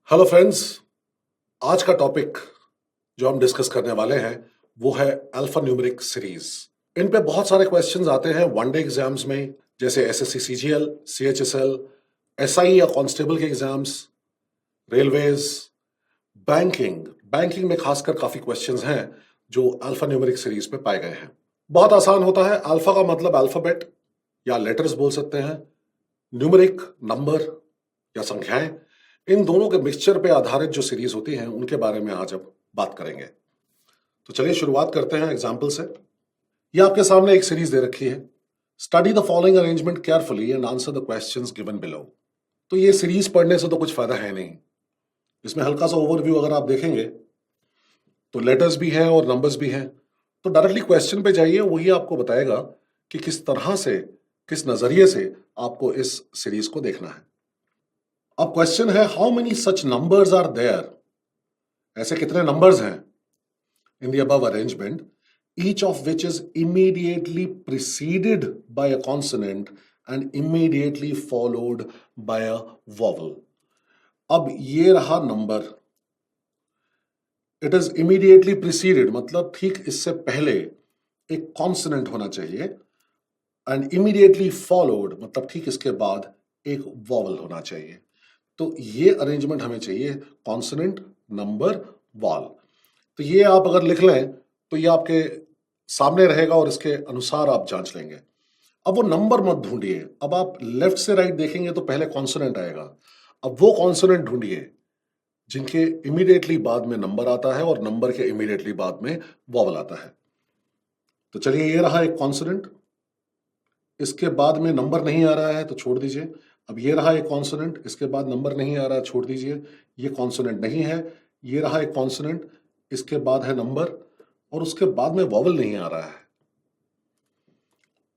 Hello friends. आज का topic जो हम डिस्कस करने वाले हैं वो है अल्फा न्यूमेरिक सीरीज। इन पे बहुत सारे क्वेश्चंस आते हैं वनडे एग्जाम्स में, जैसे एसएससी सीजीएल, सीएचएसएल, एसआई या कांस्टेबल के एग्जाम्स, रेलवेज, बैंकिंग। बैंकिंग में खासकर काफी क्वेश्चंस हैं जो अल्फा न्यूमेरिक सीरीज पे पाए गए हैं। बहुत आसान होता है। अल्फा का मतलब अल्फाबेट या लेटर्स बोल सकते हैं, न्यूमेरिक नंबर या संख्याएं। इन दोनों के मिक्सचर पे आधारित जो सीरीज होती हैं उनके बारे में आज अब बात करेंगे। तो चलिए शुरुआत करते हैं एग्जाम्पल से। ये आपके सामने एक सीरीज दे रखी है। Study the following arrangement carefully and answer the questions given below. तो ये सीरीज पढ़ने से तो कुछ फायदा है नहीं। इसमें हल्का सा ओवरव्यू अगर आप देखेंगे तो लेटर्स भी हैं और नंबर्स भी हैं। तो डायरेक्टली क्वेश्चन पे जाइए, वही आपको बताएगा कि किस तरह से, किस नजरिए से आपको इस सीरीज को देखना है। अब क्वेश्चन है, how many such numbers are there? ऐसे कितने नंबर्स हैं in the above arrangement, each of which is immediately preceded by a consonant and immediately followed by a vowel. अब ये रहा number, it is immediately preceded मतलब ठीक इससे पहले एक कॉन्सोनेंट होना चाहिए, एंड इमीडिएटली फॉलोड मतलब ठीक इसके बाद एक वॉवल होना चाहिए। तो ये अरेंजमेंट हमें चाहिए, कॉन्सोनेंट, नंबर, वॉल। तो ये आप अगर लिख लें तो ये आपके सामने रहेगा और इसके अनुसार आप जांच लेंगे। अब वो नंबर मत ढूंढिए, अब आप लेफ्ट से राइट देखेंगे तो पहले कॉन्सोनेंट आएगा। अब वो कॉन्सोनेंट ढूंढिए जिनके इमीडिएटली बाद में नंबर आता है और नंबर के इमीडिएटली बाद में वॉवल आता है। तो चलिए, ये रहा एक कॉन्सोनेंट, इसके बाद में नंबर नहीं आ रहा है तो छोड़ दीजिए। अब ये रहा एक कॉन्सोनेंट, इसके बाद नंबर नहीं आ रहा है, छोड़ दीजिए, ये कॉन्सोनेंट नहीं है। ये रहा एक कॉन्सोनेंट, इसके बाद है नंबर और उसके बाद में वॉवल नहीं आ रहा है,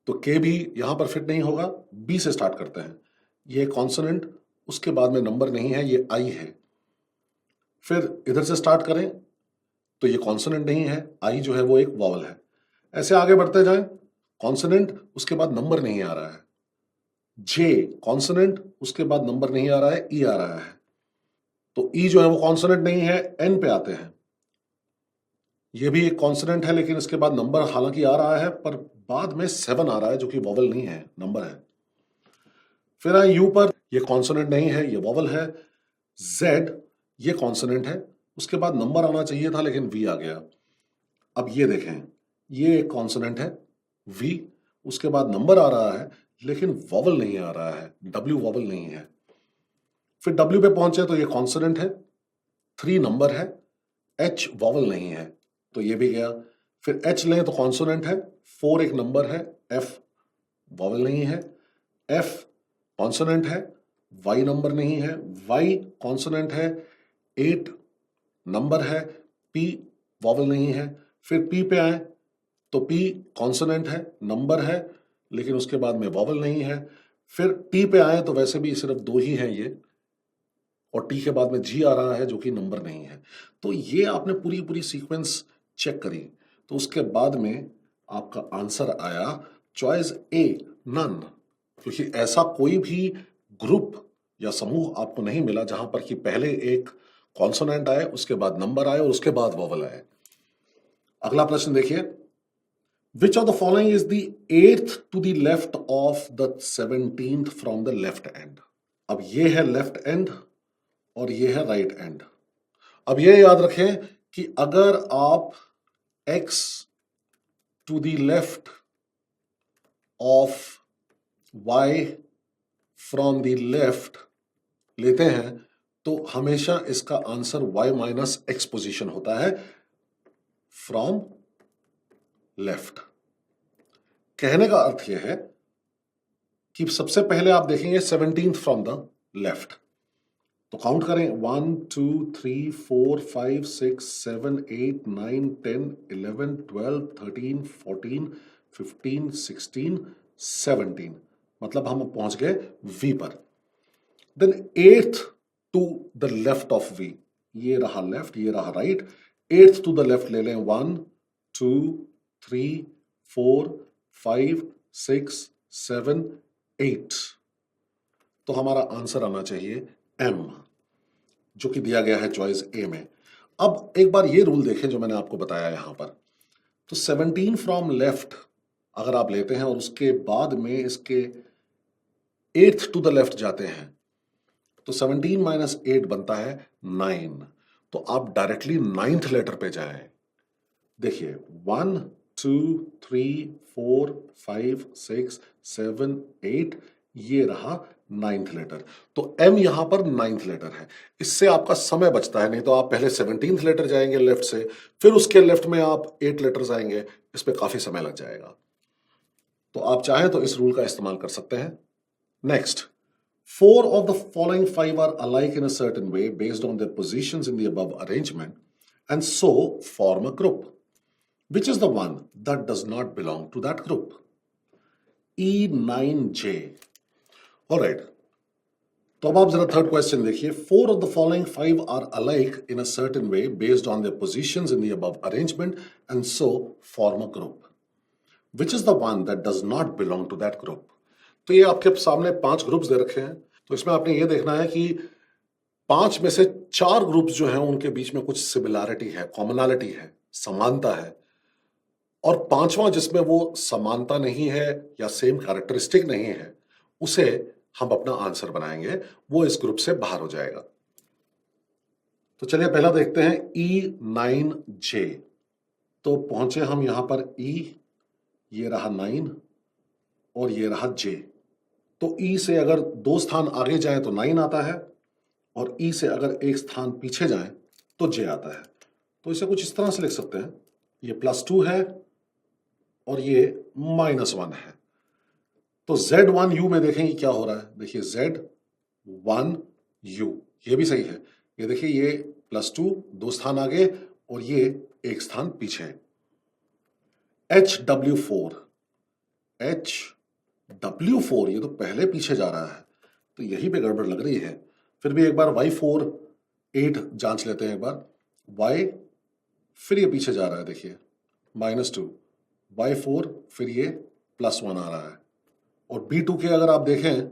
तो के भी यहां पर फिट नहीं होगा। बी से स्टार्ट करते हैं। ये कॉन्सोनेंट, उसके बाद में नंबर नहीं है, ये आई है। फिर इधर से स्टार्ट करें तो ये कॉन्सोनेंट नहीं है, आई जो है वो एक वॉवल है। ऐसे आगे बढ़ते जाएं, कॉन्सोनेंट, उसके बाद नंबर नहीं आ रहा है, जे कॉन्सोनेंट, उसके बाद नंबर नहीं आ रहा है, ई आ रहा है। तो ई जो है वो कॉन्सोनेंट नहीं है। एन पे आते हैं, ये भी एक कॉन्सोनेंट है लेकिन इसके बाद नंबर हालांकि आ रहा है पर बाद में 7 आ रहा है जो कि वॉवल नहीं है, नंबर है। फिर आए यू पर, ये कॉन्सोनेंट नहीं है, ये वॉवल है। जेड, ये कॉन्सोनेंट है, उसके बाद नंबर आना चाहिए था लेकिन वी आ गया। अब ये देखें, ये एक कॉन्सोनेंट है वी, उसके बाद नंबर आ रहा है लेकिन वॉवल नहीं आ रहा है, डब्ल्यू वॉवल नहीं है। फिर डब्ल्यू पे पहुंचे तो ये कॉन्सोनेंट है, 3 नंबर है, एच वॉवल नहीं है, तो ये भी गया। फिर एच लें तो कॉन्सोनेंट है, 4 एक नंबर है, एफ वॉवल नहीं है, एफ कॉन्सोनेंट है, वाई नंबर नहीं है, वाई कॉन्सोनेंट है, 8 नंबर है, पी वॉवल नहीं है। फिर पी पे आए तो पी कॉन्सोनेंट है, नंबर है, लेकिन उसके बाद में वॉवल नहीं है। फिर टी पे आए तो वैसे भी सिर्फ 2 ही हैं ये, और टी के बाद में जी आ रहा है जो कि नंबर नहीं है। तो ये आपने पूरी पूरी सीक्वेंस चेक करी, तो उसके बाद में आपका आंसर आया चॉइस ए, नन। क्योंकि ऐसा कोई भी ग्रुप या समूह आपको नहीं मिला जहां पर कि पहले एक कॉन्सोनेंट आए, उसके बाद नंबर आए और उसके बाद वॉवल आए। अगला प्रश्न देखिए, which of the following is the 8th to the left of the 17th from the left end? अब ये है लेफ्ट एंड और ये है राइट एंड। अब ये याद रखें कि अगर आप x to the left of y from the left लेते हैं तो हमेशा इसका answer y minus x position होता है फ्रॉम लेफ्ट। कहने का अर्थ यह है कि सबसे पहले आप देखेंगे 17th फ्रॉम द लेफ्ट, तो काउंट करें 1 2 3 4 5 6 7 8 9 10 11 12 13 14 15 16 17, मतलब हम पहुंच गए V पर। Then 8th to the left of V, ये रहा लेफ्ट, ये रहा right. 8th to the left ले लें, 1 2 3 4 5 6 7 8, तो हमारा आंसर आना चाहिए M। जो कि दिया गया है चॉइस ए में। अब एक बार ये रूल देखें जो मैंने आपको बताया यहां पर। तो 17 फ्रॉम लेफ्ट अगर आप लेते हैं और उसके बाद में इसके 8th टू द लेफ्ट जाते हैं तो 17 माइनस 8 बनता है 9। तो आप डायरेक्टली 9th लेटर पे जाएं। देखिए 1 2 3 4 5 6 7 8 ये रहा 9th लेटर। तो M यहां पर 9th लेटर है। इससे आपका समय बचता है, नहीं तो आप पहले 17th लेटर जाएंगे लेफ्ट से, फिर उसके लेफ्ट में आप 8 लेटर्स आएंगे, इस पे काफी समय लग जाएगा। तो आप चाहें तो इस रूल का इस्तेमाल कर सकते हैं। Next, 4 of the following 5 are alike in a certain way based on their positions in the above arrangement and so form a group. Which is the one that does not belong to that group? E9J. Alright. तो अब आप जरा third question देखिए। 4 of the following 5 are alike in a certain way based on their positions in the above arrangement and so form a group. Which is the one that does not belong to that group? तो ये आपके सामने 5 groups they रखे हैं। तो इसमें आपने ये देखना है कि 5 में से 4 ग्रुप्स जो हैं उनके बीच में कुछ सिमिलैरिटी है, कॉमनैलिटी है, समानता है, और 5वां जिसमें वो समानता नहीं है या सेम कैरेक्टरिस्टिक नहीं है उसे हम अपना आंसर बनाएंगे, वो इस ग्रुप से बाहर हो जाएगा। तो चलिए पहला देखते हैं E9J। तो पहुंचे हम यहां पर E, ये रहा 9 और ये रहा J। तो E से अगर 2 स्थान आगे जाए तो 9 आता है और E से अगर 1 स्थान पीछे जाए तो J आता है। तो इसे कुछ इस तरह से लिख सकते हैं, ये +2 है और ये -1 है। तो Z1U में देखेंगे क्या हो रहा है। देखिए Z1U ये भी सही है। ये देखिए ये +2 2 स्थान आगे और ये 1 स्थान पीछे। HW4 ये तो पहले पीछे जा रहा है, तो यहीं पे गड़बड़ लग रही है। फिर भी एक बार Y4 8 जांच लेते हैं एक बार। Y फिर ये पीछे जा रहा है, देखिए -2, Y4 फिर ये +1 आ रहा है। और B2 के अगर आप देखें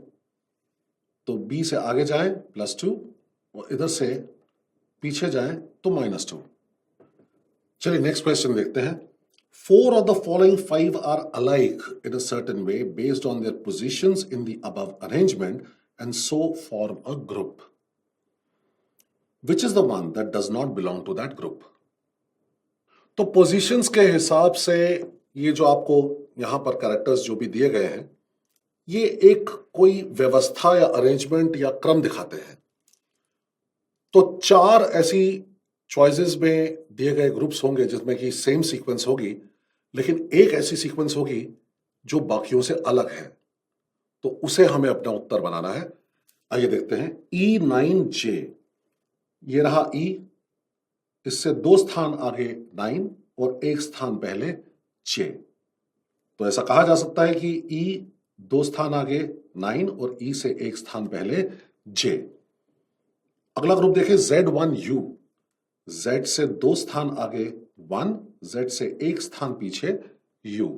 तो B से आगे जाएं +2 और इधर से पीछे जाएं तो -2। चलिए नेक्स्ट क्वेश्चन देखते हैं। 4 of the following 5 are alike in a certain way based on their positions in the above arrangement and so form a group. Which is the one that does not belong to that group? तो positions के हिसाब से ये जो आपको यहां पर characters जो भी दिए गए हैं ये एक कोई व्यवस्था या अरेंजमेंट या क्रम दिखाते हैं। तो 4 ऐसी चॉइसेस में दिए गए ग्रुप्स होंगे जिसमें कि सेम सीक्वेंस होगी, लेकिन एक ऐसी सीक्वेंस होगी जो बाकियों से अलग है। तो उसे हमें अपना उत्तर बनाना है। आइए देखते हैं। E9J ये रहा E, इससे 2 स्थान आगे 9 और 1 स्थान पहले J। तो ऐसा कहा जा सकता है कि E 2 स्थान आगे 9 और E से 1 स्थान पहले J। अगला ग्रुप देखें Z1U, Z से 2 स्थान आगे 1, Z से 1 स्थान पीछे U।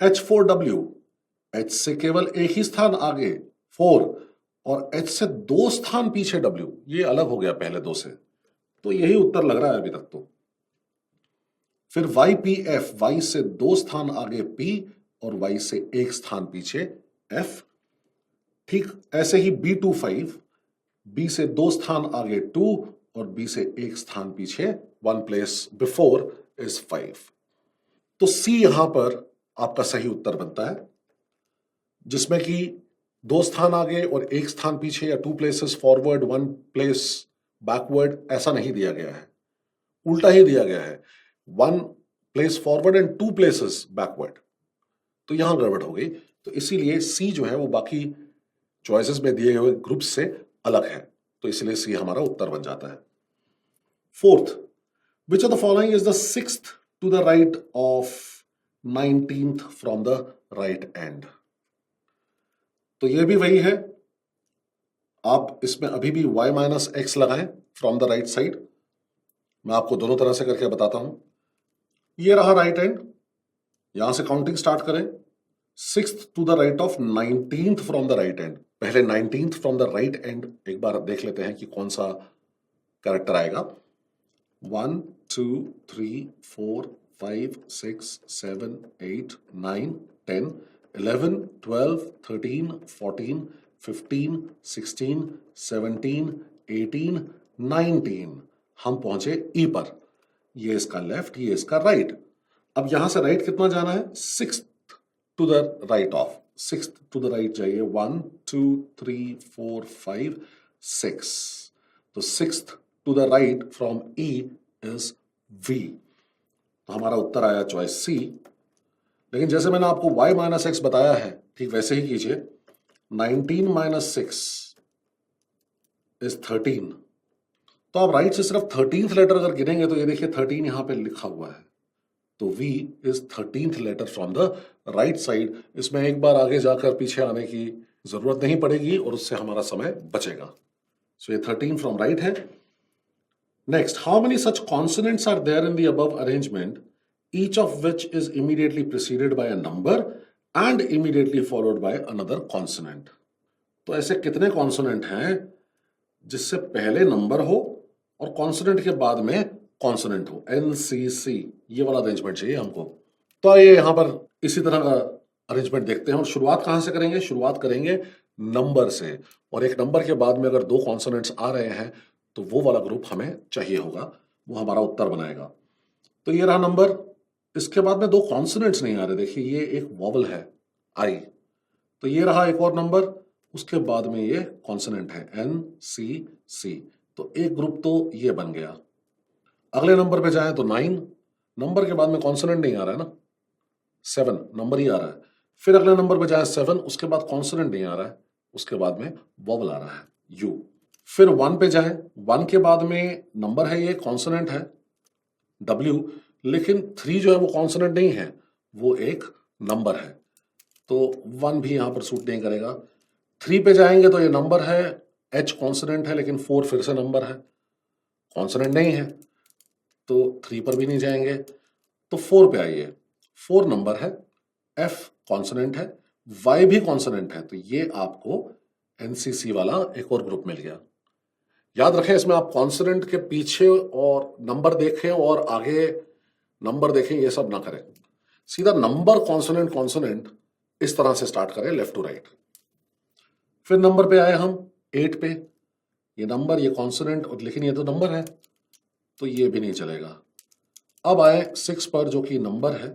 H4W, H से केवल 1 ही स्थान आगे 4 और H से 2 स्थान पीछे W, ये अलग हो गया पहले 2 से। तो यही उत्तर लग रहा है अभी तक तो। फिर YPF, Y से 2 स्थान आगे P और Y से 1 स्थान पीछे F। ठीक ऐसे ही B25, B से 2 स्थान आगे 2 और B से 1 स्थान पीछे 1 place before is 5। तो C यहां पर आपका सही उत्तर बनता है, जिसमें कि 2 स्थान आगे और 1 स्थान पीछे या 2 places forward 1 place backward ऐसा नहीं दिया गया है, उल्टा ही दिया गया है 1 place forward and 2 places backward। तो यहां गड़बड़ हो गई। तो इसीलिए C जो है वो बाकी चॉइसेस में दिए हुए ग्रुप से अलग है, तो इसलिए C हमारा उत्तर बन जाता है। Fourth, which of the following is the 6th to the right of 19th from the right end? तो ये भी वही है। आप इसमें अभी भी y माइनस एक्स लगाएं फ्रॉम द राइट साइड। मैं आपको दोनों तरह से करके बताता हूं। ये रहा राइट एंड, यहां से काउंटिंग स्टार्ट करें 6th to the right of 19th from the right end। पहले 19th from the right and एक बार देख लेते हैं कि कौन सा कैरेक्टर आएगा। 1 2 3 4 5 6 7 8 9 10 11 12 13 14 15 16 17 18 19। हम पहुंचे ई पर। ये इसका लेफ्ट, ये इसका राइट। अब यहां से राइट कितना जाना है? 6th to the right of, 6th to the right जाइए। 1 2 3 4 5 6। तो 6th to the right from E is V. तो हमारा उत्तर आया चॉइस सी। लेकिन जैसे मैंने आपको y माइनस एक्स बताया है, ठीक वैसे ही कीजिए। 19 माइनस 6 इज 13। तो आप राइट से सिर्फ 13th लेटर अगर गिनेंगे तो ये देखिए 13 यहां पे लिखा हुआ है। तो V is 13th letter from the right side. इसमें एक बार आगे जाकर पीछे आने की जरूरत नहीं पड़ेगी और उससे हमारा समय बचेगा। सो ये 13 फ्रॉम राइट है। Next, how many such consonants are there in the above arrangement, each of which is immediately preceded by a number and immediately followed by another consonant. तो ऐसे कितने कॉन्सोनेंट हैं जिससे पहले नंबर हो और कॉन्सोनेंट के बाद में कॉन्सोनेंट हो? NCC, ये वाला अरेंजमेंट चाहिए हमको। तो आइए यहां पर इसी तरह का अरेंजमेंट देखते हैं। और शुरुआत कहां से करेंगे? शुरुआत करेंगे नंबर से। और एक नंबर के बाद में अगर दो कॉन्सोनेंट्स आ रहे हैं तो वो वाला ग्रुप हमें चाहिए होगा, वो हमारा उत्तर बनाएगा। तो ये रहा नंबर, इसके बाद में दो कॉन्सोनेंट्स नहीं आ रहे। देखिए ये एक वॉवल है आई। तो ये रहा एक और नंबर, उसके बाद में ये कॉन्सोनेंट है NCC। तो एक ग्रुप तो ये बन गया। अगले नंबर पे जाएं तो 9, नंबर के बाद में कॉन्सोनेंट नहीं आ रहा है ना, 7 नंबर ही आ रहा है। फिर अगले नंबर पे जाएं 7, उसके बाद कॉन्सोनेंट नहीं आ रहा है, उसके बाद में वॉवल आ रहा है U। फिर 1 पे जाएं, 1 के बाद में नंबर है, ये कॉन्सोनेंट है W, लेकिन 3 जो है वो कॉन्सोनेंट नहीं है, वो एक नंबर है। तो 1 भी यहां पर सूट नहीं करेगा। 3 पे जाएंगे तो ये नंबर है, H कॉन्सोनेंट है, लेकिन 4 फिर से नंबर है, कॉन्सोनेंट नहीं है, तो 3 पर भी नहीं जाएंगे। तो 4 पे आइए, 4 नंबर है, F कॉन्सोनेंट है, Y भी कॉन्सोनेंट है। तो ये आपको NCC वाला एक और ग्रुप मिल गया। याद रखें, इसमें आप कॉन्सोनेंट के पीछे और नंबर देखें और आगे नंबर देखें, ये सब ना करें। सीधा नंबर कॉन्सोनेंट कॉन्सोनेंट इस तरह से स्टार्ट करें, लेफ्ट टू राइट। फिर नंबर पे आए हम 8 पे। ये नंबर, ये कॉन्सोनेंट, और लेकिन ये तो नंबर है, तो ये भी नहीं चलेगा। अब आए 6 पर, जो कि नंबर है,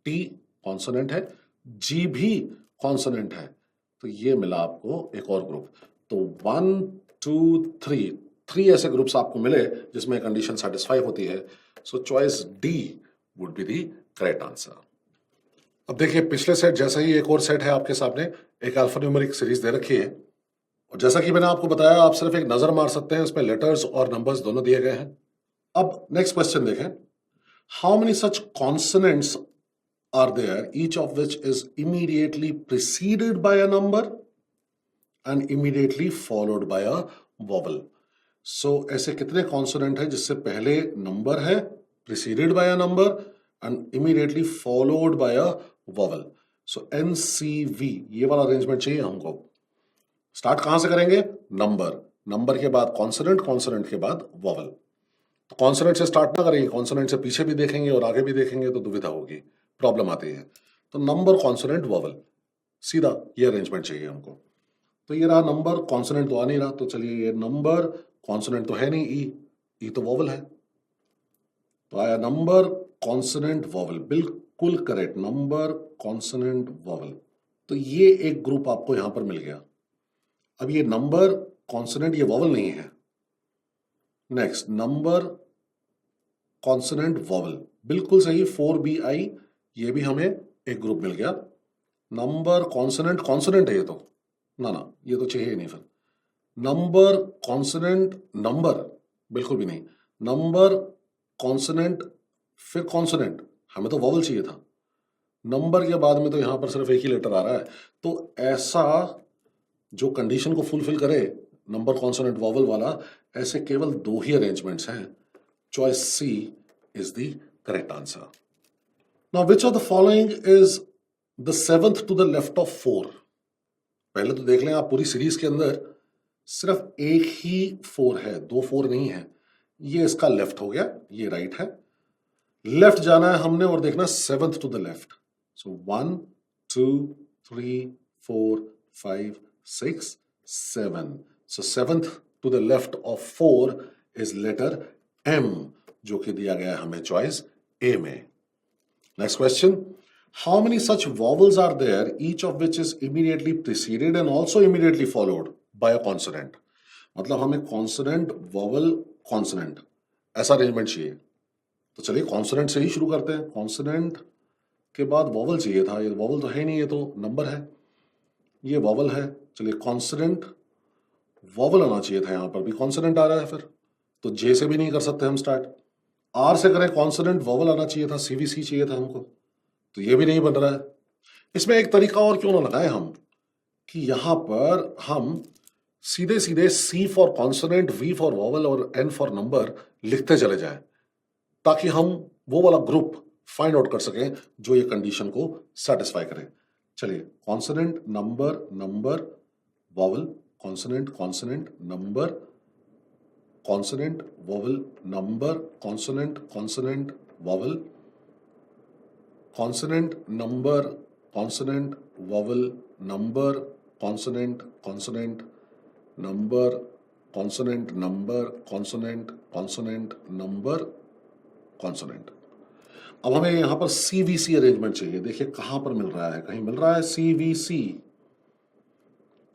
T कॉन्सोनेंट है, G भी कॉन्सोनेंट है। तो ये मिला आपको एक और ग्रुप। तो 1 2 3 ऐसे ग्रुप्स आपको मिले जिसमें कंडीशन सेटिस्फाई होती है। So choice D would be the correct answer. अब देखिए पिछले सेट जैसा ही एक और सेट है आपके सामने, एक अल्फान्यूमेरिक सीरीज दे रखी है। और जैसा कि मैंने आपको बताया, आप सिर्फ एक नजर मार सकते हैं, इसमें लेटर्स और नंबर्स दोनों दिए गए हैं। अब नेक्स्ट क्वेश्चन देखें। How many such consonants are there, each of which is immediately preceded by a number and immediately followed by a vowel? So ऐसे कितने कॉन्सोनेंट है जिससे पहले नंबर है, preceded by a number and immediately followed by a vowel? So NCV, ये वाला arrangement चाहिए हमको। स्टार्ट कहां से करेंगे? नंबर, नंबर के बाद कॉन्सोनेंट, कॉन्सोनेंट के बाद वॉवल। तो कॉन्सोनेंट से स्टार्ट ना करेंगे, कॉन्सोनेंट से पीछे भी देखेंगे और आगे भी देखेंगे तो दुविधा होगी, प्रॉब्लम आती है। तो नंबर, कॉन्सोनेंट, वॉवल, सीधा ये अरेंजमेंट चाहिए हमको। तो ये रहा नंबर, कॉन्सोनेंट तो आ नहीं रहा, तो चलिए ये नंबर, कॉन्सोनेंट तो है नहीं, ई तो वॉवल है। तो आया नंबर, कॉन्सोनेंट, वॉवल, बिल्कुल करेक्ट, नंबर, कॉन्सोनेंट, वॉवल। तो ये एक ग्रुप आपको यहां पर मिल गया। अब ये नंबर, कॉन्सोनेंट, ये वॉवल नहीं है। नेक्स्ट, नंबर, कॉन्सोनेंट, वॉवल, बिल्कुल सही, 4BI, ये भी हमें एक ग्रुप मिल गया। नंबर, कॉन्सोनेंट, कॉन्सोनेंट है ये तो, ना ये तो चाहिए ही नहीं। फिर नंबर, कॉन्सोनेंट, नंबर, बिल्कुल भी नहीं। नंबर, कॉन्सोनेंट, फिर कॉन्सोनेंट, हमें तो वॉवल चाहिए था। नंबर के बाद में तो यहां पर सिर्फ एक ही लेटर आ रहा है। तो ऐसा जो कंडीशन को फुलफिल करे, नंबर, कॉन्सोनेंट, वॉवल वाला, ऐसे केवल 2 ही अरेंजमेंट्स हैं। Choice C is the correct answer. Now which of the following is the 7th to the left of 4? पहले तो देख लें आप, पूरी सीरीज के अंदर सिर्फ एक ही 4 है, 2 4 नहीं है। ये इसका लेफ्ट हो गया, ये राइट है। लेफ्ट जाना है हमने और देखना 7th to the left. So 1 2 3 4 5 6 7। So 7th to the left of 4 is letter M, जो कि दिया गया है हमें चॉइस ए में। Next question, how many such vowels are there each of which is immediately preceded and also immediately followed by a consonant. मतलब हमें consonant vowel consonant ऐसा अरेंजमेंट चाहिए। तो चलिए कॉन्सोनेंट से ही शुरू करते हैं। कॉन्सोनेंट के बाद वॉवल चाहिए था, ये वॉवल तो है नहीं, ये तो नंबर है, ये वॉवल है। चलिए कॉन्सोनेंट वॉवल आना चाहिए था, यहां पर भी कॉन्सोनेंट आ रहा है, फिर तो जे से भी नहीं कर सकते हम स्टार्ट। आर से करें कॉन्सोनेंट वॉवल आना चाहिए था, सीवीसी चाहिए था हमको, तो ये भी नहीं बन रहा है। इसमें एक तरीका और क्यों ना लगाए हम कि यहां पर हम सीधे सीधे C for consonant, V for vowel और N फॉर नंबर लिखते चले जाएं, ताकि हम वो वाला ग्रुप फाइंड आउट कर सकें जो ये कंडीशन को सेटिस्फाई करे। चलिए consonant number number vowel, consonant consonant number, consonant vowel number, consonant consonant vowel, consonant number, consonant vowel number, consonant consonant number, consonant number, consonant consonant number, consonant. अब हमें यहां पर सीवीसी अरेंजमेंट चाहिए। देखिए कहां पर मिल रहा है, कहीं मिल रहा है सीवीसी,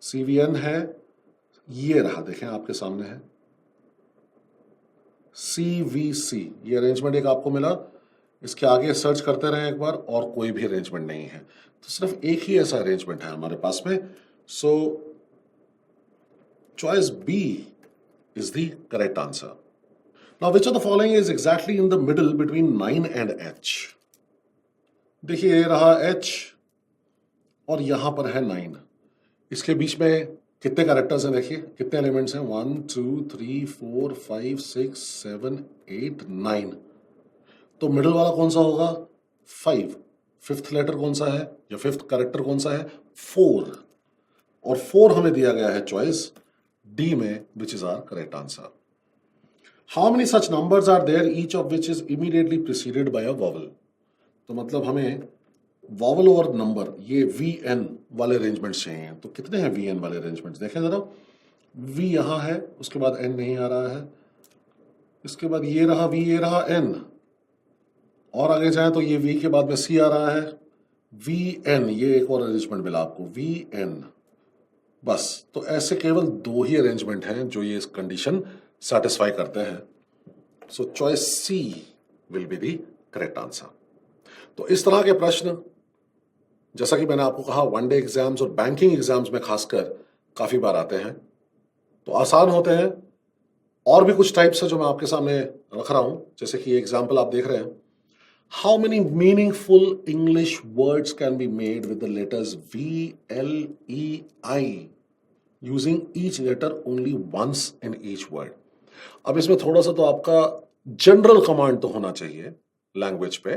सीवीएन है, ये रहा, देखें आपके सामने है सीवीसी। ये अरेंजमेंट एक आपको मिला, इसके आगे सर्च करते रहे एक बार, और कोई भी अरेंजमेंट नहीं है, तो सिर्फ एक ही ऐसा अरेंजमेंट है हमारे पास में। सो choice B is the correct answer. Now, which of the following is exactly in the middle between 9 and H? देखिए ये रहा H और यहां पर है 9। इसके बीच में कितने कैरेक्टर्स हैं, देखिए कितने एलिमेंट्स हैं, 1 2 3 4 5 6 7 8 9। तो मिडिल वाला कौन सा होगा, 5। फिफ्थ लेटर कौन सा है या फिफ्थ कैरेक्टर कौन सा है, 4। और 4 हमें दिया गया है चॉइस डी में, which is our correct answer. How many such numbers are there each of which is immediately preceded by a vowel. तो मतलब हमें वॉवल और नंबर, ये VN वाले अरेंजमेंट्स चाहिए। तो कितने हैं VN वाले अरेंजमेंट्स, देखें जरा। V यहां है, उसके बाद N नहीं आ रहा है, इसके बाद ये रहा V, ये रहा N, और आगे जाए तो ये V के बाद में C आ रहा है, VN, ये एक और अरेंजमेंट मिला आपको VN। बस, तो ऐसे केवल 2 ही अरेंजमेंट हैं जो ये कंडीशन सेटिस्फाई करते हैं। सो choice C will be the correct answer. तो इस तरह के प्रश्न, जैसा कि मैंने आपको कहा, वनडे एग्जाम्स और बैंकिंग एग्जाम्स में खासकर काफी बार आते हैं, तो आसान होते हैं। और भी कुछ टाइप्स है जो मैं आपके सामने रख रहा हूं, जैसे कि एग्जाम्पल आप देख रहे हैं। How many meaningful English words can be made with the letters VLEI using each letter only once in each word. अब इसमें थोड़ा सा तो आपका जनरल कमांड तो होना चाहिए लैंग्वेज पे,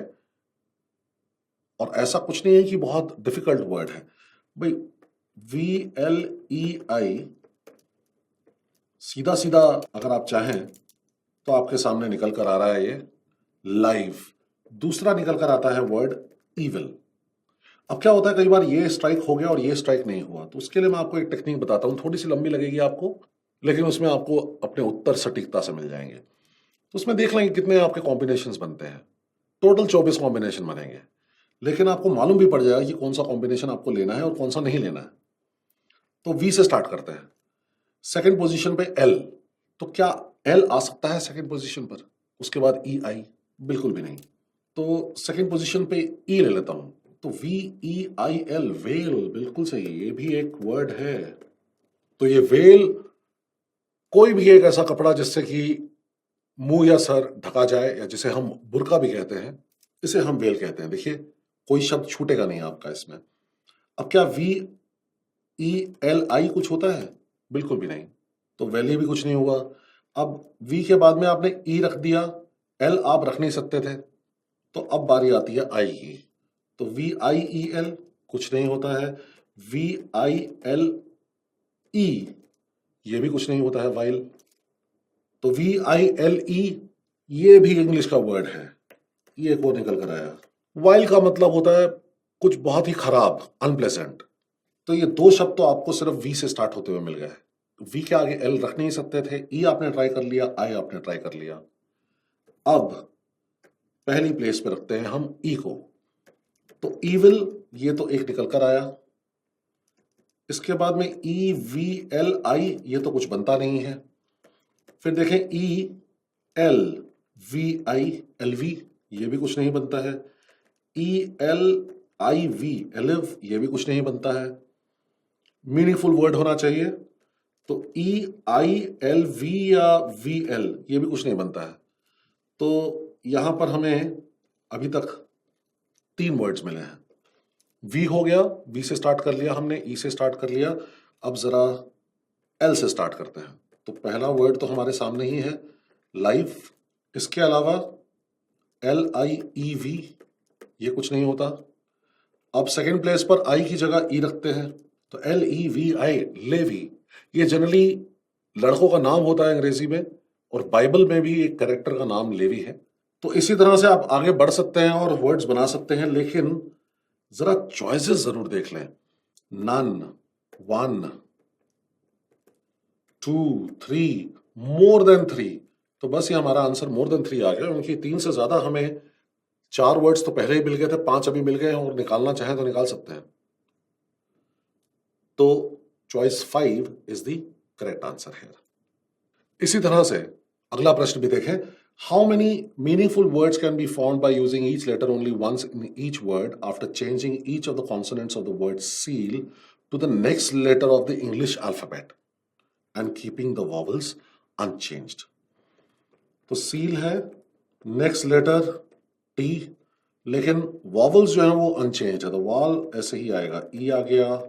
और ऐसा कुछ नहीं है कि बहुत डिफिकल्ट वर्ड है भाई। VLEI सीधा सीधा अगर आप चाहें तो आपके सामने निकल कर आ रहा है ये लाइव। दूसरा निकल कर आता है वर्ड इविल। अब क्या होता है, कई बार ये स्ट्राइक हो गया और ये स्ट्राइक नहीं हुआ, तो उसके लिए मैं आपको एक टेक्निक बताता हूं, थोड़ी सी लंबी लगेगी आपको, लेकिन उसमें आपको अपने उत्तर सटीकता से मिल जाएंगे। तो उसमें देख लेंगे कितने आपके कॉम्बिनेशंस बनते हैं। टोटल 24 कॉम्बिनेशन बनेंगे, लेकिन आपको मालूम भी पड़ जाएगा कि कौन सा कॉम्बिनेशन आपको लेना है और कौन सा नहीं लेना है। तो V से स्टार्ट करते हैं। सेकंड पोजीशन पे L, तो क्या L आ सकता है सेकंड पोजीशन पर? उसके बाद EI, बिल्कुल भी नहीं। तो सेकंड पोजीशन पे E ले लेता हूं, तो VEIL, वेल, बिल्कुल सही, ये भी एक वर्ड है। तो ये वेल, कोई भी एक ऐसा कपड़ा जिससे कि मुंह या सर ढका जाए, या जिसे हम बुर्का भी कहते हैं, इसे हम वेल कहते हैं। देखिए कोई शब्द छूटेगा नहीं आपका इसमें। अब क्या VELI कुछ होता है? बिल्कुल भी नहीं। तो वैली भी कुछ नहीं हुआ। अब V के बाद में आपने E रख दिया, L आप रख नहीं सकते थे, तो अब बारी आती है I की। तो VIEL कुछ नहीं होता है। VILE, ये भी कुछ नहीं होता है वाइल। तो VILE ये भी इंग्लिश का वर्ड है, ये को निकल कर आया। वाइल का मतलब होता है कुछ बहुत ही खराब, अनप्लेजेंट। तो ये दो शब्द तो आपको सिर्फ वी से स्टार्ट होते हुए मिल गए। वी के आगे एल रख नहीं सकते थे। ई आपने ट्राई कर लिया, आई आपने ट्राई कर लिया। अब पहली प्लेस पे रखते हैं हम ई को। तो ईविल ये तो एक निकल कर आया। इसके बाद में EVLI ये तो कुछ बनता नहीं है। फिर देखें ELVILV ये भी कुछ नहीं बनता है। ELIV एलिव ये भी कुछ नहीं बनता है। मीनिंगफुल वर्ड होना चाहिए। तो EILV या VL ये भी कुछ नहीं बनता है। तो यहां पर हमें अभी तक 3 वर्ड्स मिले हैं। वी हो गया, वी से स्टार्ट कर लिया हमने, ई से स्टार्ट कर लिया। अब जरा एल से स्टार्ट करते हैं। तो पहला वर्ड तो हमारे सामने ही है, लाइव। इसके अलावा LIEV ये कुछ नहीं होता। अब सेकेंड प्लेस पर आई की जगह ई रखते हैं। तो LEVI लेवी, ये जनरली लड़कों का नाम होता है अंग्रेजी में, और बाइबल में भी एक कैरेक्टर का नाम लेवी है। तो इसी तरह से आप आगे बढ़ सकते हैं और वर्ड्स बना सकते हैं, लेकिन जरा चॉइसेस जरूर देख लें। None, 1, 2, 3, more than 3। तो बस ये हमारा आंसर मोर देन 3 आ गया, क्योंकि 3 से ज्यादा हमें 4 वर्ड्स तो पहले ही मिल गए थे, 5 अभी मिल गए हैं, और निकालना चाहें तो निकाल सकते हैं। तो choice 5 is the correct answer है। इसी तरह से अगला प्रश्न भी देखें। How many meaningful words can be formed by using each letter only once in each word after changing each of the consonants of the word seal to the next letter of the English alphabet and keeping the vowels unchanged? तो seal है, next letter T, लेकिन vowels जो है वो unchanged है। तो वाल ऐसे ही आएगा, E आ गया,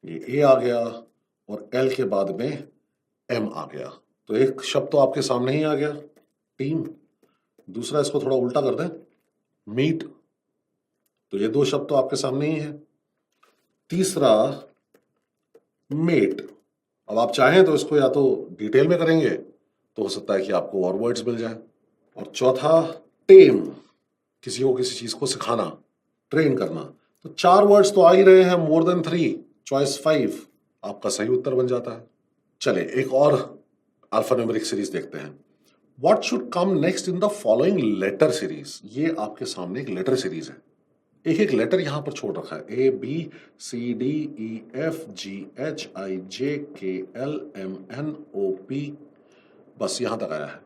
ये A आ गया, और L के बाद में M आ गया। तो एक शब्द तो आपके सामने ही आ गया, टीम। दूसरा इसको थोड़ा उल्टा कर दें, मीट। तो ये 2 शब्द तो आपके सामने ही है। तीसरा मेट। अब आप चाहें तो इसको या तो डिटेल में करेंगे तो हो सकता है कि आपको और वर्ड्स मिल जाए। और चौथा टेम, किसी को किसी चीज को सिखाना, ट्रेन करना। तो 4 वर्ड्स तो आ ही रहे हैं, मोर देन 3। चॉइस 5 आपका सही उत्तर बन जाता है। चले एक और अल्फान्यूमेरिक सीरीज देखते हैं। What should come next in the following letter series? ये आपके सामने एक लेटर सीरीज है। एक एक लेटर यहां पर छोड़ रखा है, ABCDEFGHIJKLMNOP, बस यहां तक आया है।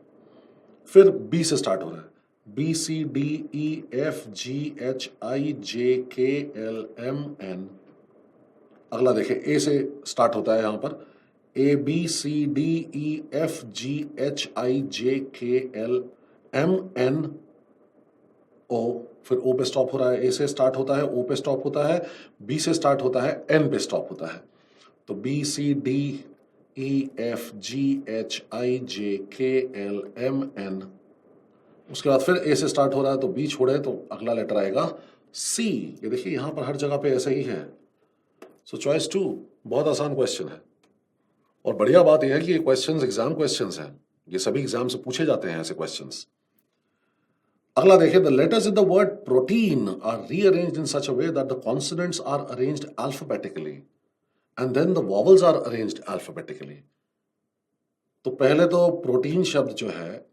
फिर B से स्टार्ट हो रहा है, BCDEFGHIJKLMN। अगला देखें, A से स्टार्ट होता है यहां पर, ABCDEFGHIJKLMNO। फिर O पे स्टॉप हो रहा है, A से स्टार्ट होता है, O पे स्टॉप होता है, B से स्टार्ट होता है, N पे स्टॉप होता है। तो BCDEFGHIJKLMN। उसके बाद फिर A से स्टार्ट हो रहा है, तो B छोड़े तो अगला लेटर आएगा C। ये देखिए यहां पर हर जगह पे ऐसा ही है। सो चॉइस 2 बहुत आसान क्वेश्चन है, और बढ़िया बात यह है कि ये क्वेश्चंस एग्जाम क्वेश्चंस हैं, ये सभी एग्जाम से पूछे जाते हैं ऐसे क्वेश्चंस। अगला देखिए, the letters in the word protein are rearranged in such a way that the consonants are arranged alphabetically and then the vowels are arranged alphabetically. तो पहले तो प्रोटीन शब्द जो है,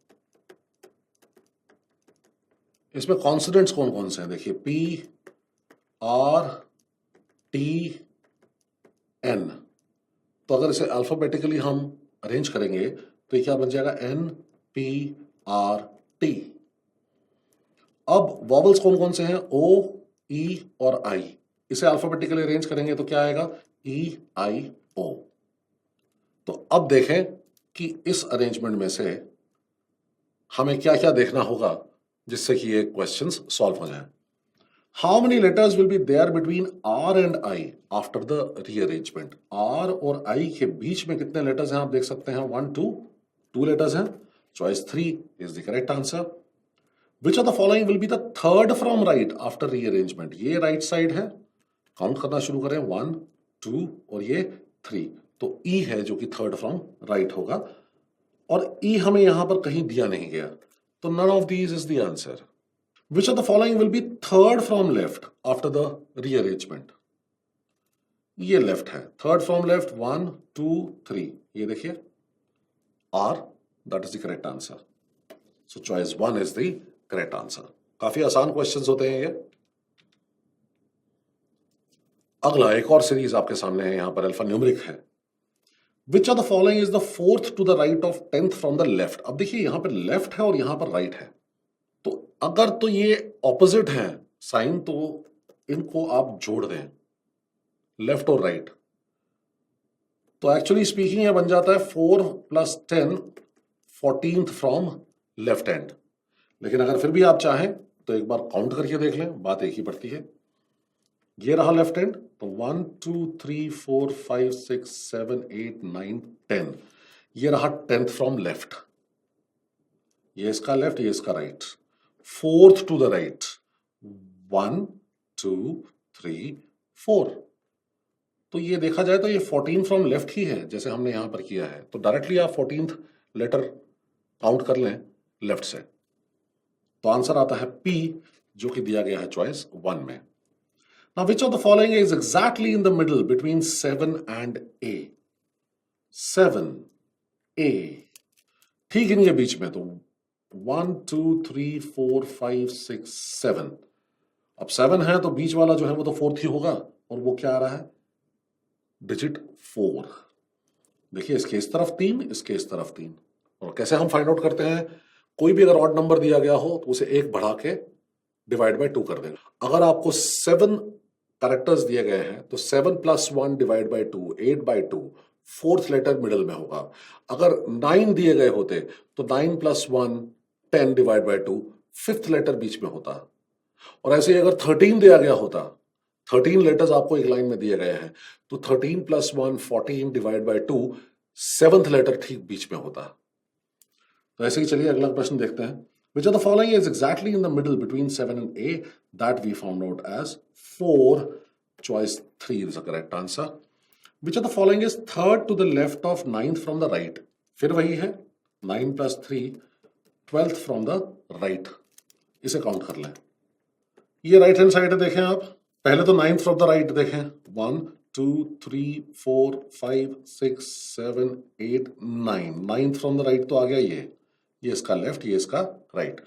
इसमें कॉन्सोनेंट्स कौन कौन से हैं? देखिए PRTN। तो अगर इसे अल्फाबेटिकली हम अरेंज करेंगे तो ये क्या बन जाएगा? NPRT। अब वॉवल्स कौन कौन से हैं? O, E और I। इसे अल्फाबेटिकली अरेंज करेंगे तो क्या आएगा? EIO। तो अब देखें कि इस अरेंजमेंट में से हमें क्या क्या देखना होगा जिससे कि ये क्वेश्चंस सॉल्व हो जाए। How many letters will be there between R and I after the rearrangement? R और I के बीच में कितने लेटर्स हैं आप देख सकते हैं, 1, 2 लेटर्स हैं। Choice 3 is the correct answer. Which of the following will be the third from right after rearrangement? ये राइट साइड है, काउंट करना शुरू करें, 1 2 और ये 3, तो ई है जो कि थर्ड फ्रॉम राइट होगा, और ई हमें यहां पर कहीं दिया नहीं गया, तो none of these is the answer. Which of the following will be third from left after the rearrangement? ये लेफ्ट है, थर्ड फ्रॉम लेफ्ट, 1 2 3, ये देखिए R, that is the correct answer. So choice 1 is the correct answer. काफी आसान questions होते हैं ये. अगला एक और सीरीज आपके सामने है, यहां पर अल्फा न्यूमेरिक है. Which of the following is the fourth to the right of 10th from the left? अब देखिए यहां पर लेफ्ट है और यहां पर राइट है, तो अगर तो ये ऑपोजिट है साइन, तो इनको आप जोड़ दें, लेफ्ट और राइट, तो एक्चुअली स्पीकिंग ये बन जाता है 4 + 10 14th फ्रॉम लेफ्ट हैंड. लेकिन अगर फिर भी आप चाहें तो एक बार काउंट करके देख लें, बात एक ही पड़ती है. ये रहा लेफ्ट हैंड, तो 1 2 3 4 5 6 7 8 9 10, ये रहा 10th फ्रॉम लेफ्ट. ये इसका लेफ्ट, ये इसका right. Fourth to the right, 1 2 3 4, तो ये देखा जाए तो ये 14 फ्रॉम लेफ्ट ही है जैसे हमने यहां पर किया है, तो डायरेक्टली आप 14th लेटर काउंट कर लें लेफ्ट से, तो आंसर आता है पी, जो कि दिया गया है चॉइस 1 में. Now, which of the following is exactly in the middle between 7 and A? 7 A, ठीक इनके बीच में, तो 1 2 3 4 5 6 7. अब 7 है तो बीच वाला जो है वो तो 4th ही होगा, और वो क्या आ रहा है, डिजिट 4. देखिए इसके इस तरफ 3, इसके इस तरफ 3. और कैसे हम फाइंड आउट करते हैं, कोई भी अगर ऑड नंबर दिया गया हो तो उसे एक बढ़ा के डिवाइड बाय 2 कर दें. अगर आपको 7 कैरेक्टर्स दिए गए हैं तो 7 + 1 divide by 2, 8/2, 4th letter middle में होगा. अगर 9 दिए गए होते तो 9 + 1 10 डिवाइड बाय 2, 5th लेटर बीच में होता. और ऐसे ही अगर 13 दिया गया होता, 13 लेटर्स आपको एक लाइन में दिए गए हैं, तो 13 + 1 14 डिवाइड बाय 2, 7th लेटर ठीक बीच में होता. तो ऐसे ही चलिए अगला प्रश्न देखते हैं. Which of the following is exactly in the middle between 7 and A? That we found out as 4. Choice 3 is the correct answer. Which of the following is third to the left of 9th from the right? फिर वही है, 9 + 3 12th from the right. इसे count कर लें. ये right hand side है, देखें आप, पहले तो 9th फ्रॉम द राइट देखें, 1 2 3 4 5 6 7 8 9, 9th फ्रॉम द राइट तो आ गया ये इसका लेफ्ट, ये इसका राइट.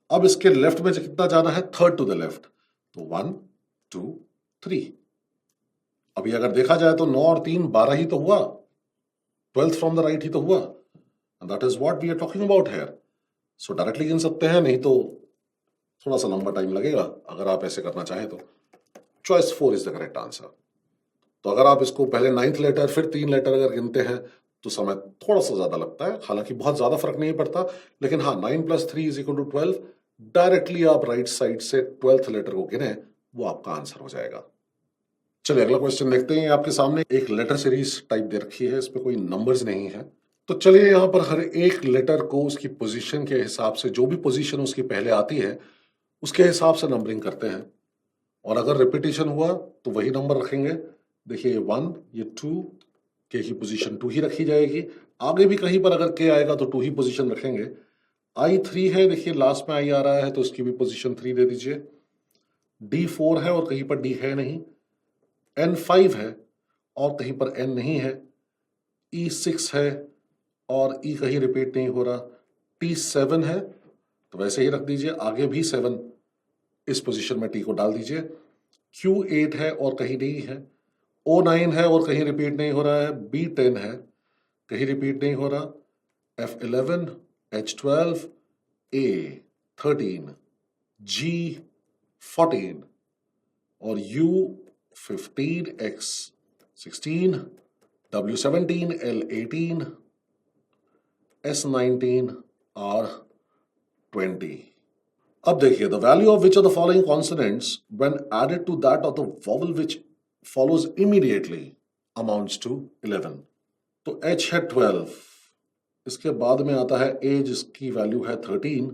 अब इसके लेफ्ट में कितना जाना है, थर्ड टू द लेफ्ट, तो 1 2 3. अभी अगर देखा जाए तो 9 और 3 12 ही तो हुआ, 12th फ्रॉम द राइट ही तो हुआ, and that is what we are talking about here. So directly गिन सकते हैं, नहीं तो थोड़ा सा लंबा टाइम लगेगा अगर आप ऐसे करना चाहें तो. Choice 4 is the correct answer. तो अगर आप इसको पहले 9th लेटर फिर 3 लेटर अगर गिनते हैं तो समय थोड़ा सा ज्यादा लगता है, हालांकि बहुत ज्यादा फर्क नहीं पड़ता, लेकिन हाँ 9 + 3 = 12. डायरेक्टली आप राइट साइड से 12th लेटर को गिने, वो आपका आंसर हो जाएगा. चलिए अगला क्वेश्चन देखते हैं. आपके सामने एक लेटर सीरीज टाइप दे रखी है, इसमें कोई नंबर्स नहीं है, तो चलिए यहां पर हर एक लेटर को उसकी पोजीशन के हिसाब से, जो भी पोजीशन उसकी पहले आती है उसके हिसाब से नंबरिंग करते हैं. और अगर रिपीटेशन हुआ तो वही नंबर रखेंगे. देखिए 1, ये 2, के की पोजीशन 2 ही रखी जाएगी. आगे भी कहीं पर अगर के आएगा तो 2 ही पोजीशन रखेंगे. I 3 है, देखिए लास्ट में I आ रहा है तो इसकी भी पोजीशन 3 दे दीजिए. D 4 है और कहीं पर D है नहीं. N 5 है और कहीं पर N नहीं है. E 6 है और E कहीं रिपीट नहीं हो रहा. T 7 है तो वैसे ही रख दीजिए, आगे भी 7 इस पोजीशन में T को डाल दीजिए. Q 8 है और कहीं नहीं है. O 9 है और कहीं रिपीट नहीं हो रहा है. B 10 है, कहीं रिपीट नहीं हो रहा. F 11, H 12, A 13, G 14 और U 15, X 16, W 17, L 18, S 19, R 20. अब देखिए, the value of which of the following consonants when added to that of the vowel which follows immediately amounts to 11. तो H है 12, इसके बाद में आता है A जिसकी वैल्यू है 13,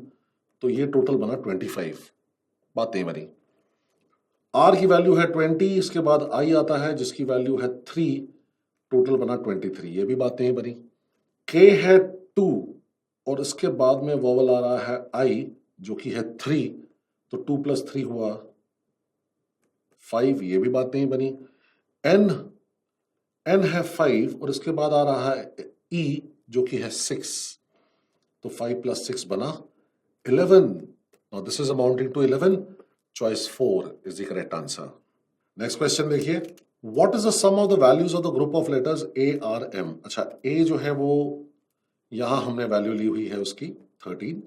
तो ये टोटल बना 25. बात नहीं बनी. R की वैल्यू है 20, इसके बाद I आता है जिसकी वैल्यू है 3, टोटल बना 23, ये भी बात नहीं बनी। K है 2 और इसके बाद में वोवल आ रहा है I जो कि है 3, तो 2 + 3 हुआ 5, ये भी बात नहीं बनी। N है 5 और इसके बाद आ रहा है E जो कि है 6, तो 5 + 6 बना 11। Now this is amounting to 11. Choice 4 is the correct answer. Next question देखिए, what is the sum of the values of the group of letters A, R, M? अच्छा, A जो है वो यहां हमने वैल्यू ली हुई है उसकी 13,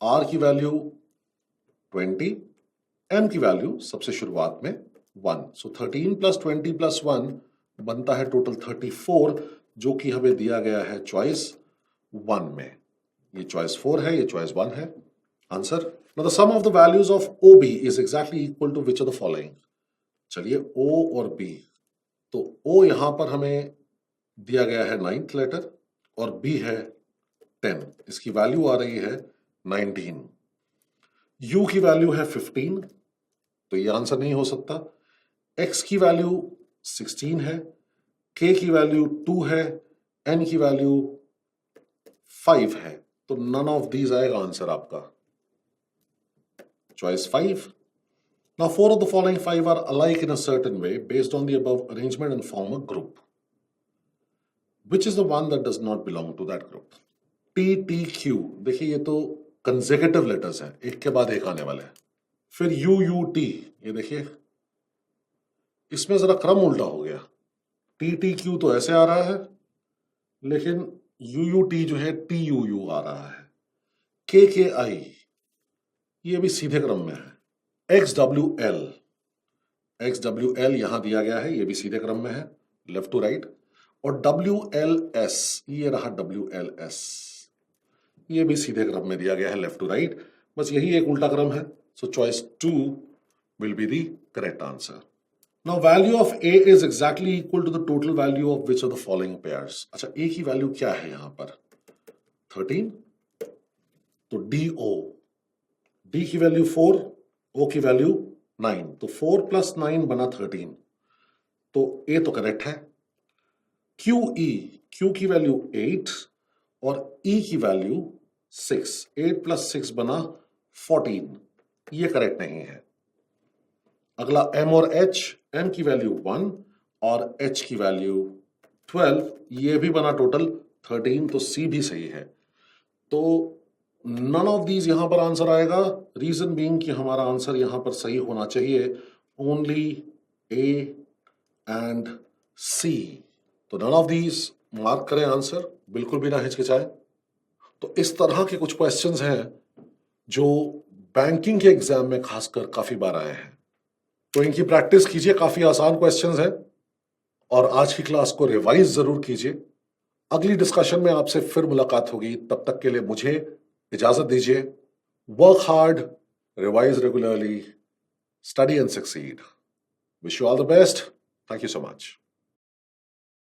R की वैल्यू 20, M की वैल्यू सबसे शुरुआत में 1, सो 13 + 20 + 1 बनता है टोटल 34, जो कि हमें दिया गया है चॉइस 1 में। ये चॉइस 4 है, ये चॉइस 1 है। Answer, now the sum of the values of OB is exactly equal to which of the following? चलिए O और B, तो O यहां पर हमें दिया गया है 9th लेटर और B है 10, इसकी वैल्यू आ रही है 19। U की वैल्यू है 15, तो ये आंसर नहीं हो सकता। X की वैल्यू 16 है, K की वैल्यू 2 है, N की वैल्यू 5 है, तो नन ऑफ दीज आएगा आंसर आपका choice 5. Now 4 of the following 5 are alike in a certain way based on the above arrangement and form a group. Which is the one that does not belong to that group? T, T, Q, देखिए ये तो consecutive letters हैं, एक के बाद एक आने वाले हैं। फिर U, U, T, ये देखिए इसमें जरा क्रम उल्टा हो गया। T, T, Q तो ऐसे आ रहा है, लेकिन U, U, T जो है T, U, U आ रहा है। K, K, I ये भी सीधे क्रम में है। XWL यहां दिया गया है, ये भी सीधे क्रम में है, लेफ्ट टू राइट। और WLS, ये रहा WLS, ये भी सीधे क्रम में दिया गया है, लेफ्ट टू राइट, बस यही एक उल्टा क्रम है। So choice 2 will be the correct answer. Now value of A is exactly equal to the total value of which of the following pairs? अच्छा, A की वैल्यू क्या है यहां पर? 13, तो DO, D की वैल्यू 4, O की वैल्यू 9, तो 4 + 9 बना 13, तो A तो करेक्ट है। QE, Q की वैल्यू 8 और E की वैल्यू 6, 8 + 6 बना 14, ये करेक्ट नहीं है। अगला M और H, M की वैल्यू 1 और H की वैल्यू 12, ये भी बना टोटल 13, तो C भी सही है। तो नन ऑफ दीज यहां पर आंसर आएगा, रीजन बीइंग कि हमारा आंसर यहां पर सही होना चाहिए ओनली A एंड C। तो नन ऑफ दीज मार्क करें आंसर, बिल्कुल भी ना हिचकिचाएं। तो इस तरह के कुछ क्वेश्चंस हैं जो बैंकिंग के एग्जाम में खासकर काफी बार आए हैं, तो इनकी प्रैक्टिस कीजिए, काफी आसान क्वेश्चंस हैं। और आज की क्लास को रिवाइज जरूर कीजिए। अगली डिस्कशन में आपसे फिर मुलाकात होगी, तब तक के लिए मुझे इजाजत दीजिए। Work hard, revise regularly, study and succeed. Wish you all the best. Thank you so much.